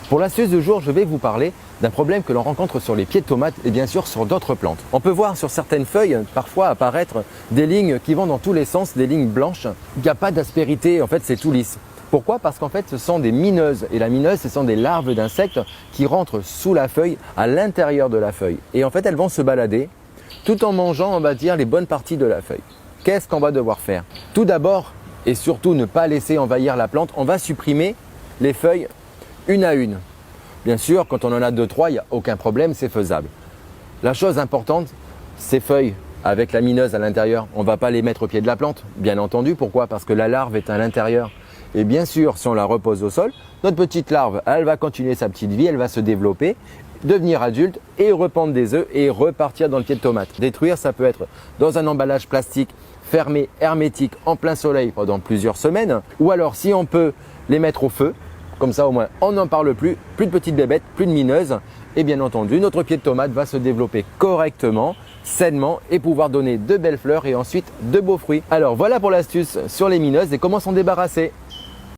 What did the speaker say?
Pour l'astuce du jour, je vais vous parler d'un problème que l'on rencontre sur les pieds de tomates et bien sûr sur d'autres plantes. On peut voir sur certaines feuilles parfois apparaître des lignes qui vont dans tous les sens, des lignes blanches. Il n'y a pas d'aspérité, en fait c'est tout lisse. Pourquoi? Parce qu'en fait ce sont des mineuses et la mineuse ce sont des larves d'insectes qui rentrent sous la feuille, à l'intérieur de la feuille. Et en fait elles vont se balader tout en mangeant, on va dire, les bonnes parties de la feuille. Qu'est-ce qu'on va devoir faire? Tout d'abord et surtout ne pas laisser envahir la plante, on va supprimer les feuilles une à une. Bien sûr, quand on en a 2-3, il n'y a aucun problème, c'est faisable. La chose importante, ces feuilles avec la mineuse à l'intérieur, on ne va pas les mettre au pied de la plante, bien entendu. Pourquoi? Parce que la larve est à l'intérieur. Et bien sûr, si on la repose au sol, notre petite larve, elle va continuer sa petite vie, elle va se développer, devenir adulte et repondre des œufs et repartir dans le pied de tomate. Détruire, ça peut être dans un emballage plastique fermé, hermétique, en plein soleil pendant plusieurs semaines. Ou alors, si on peut les mettre au feu, comme ça au moins on n'en parle plus, plus de petites bébêtes, plus de mineuses. Et bien entendu, notre pied de tomate va se développer correctement, sainement et pouvoir donner de belles fleurs et ensuite de beaux fruits. Alors voilà pour l'astuce sur les mineuses et comment s'en débarrasser.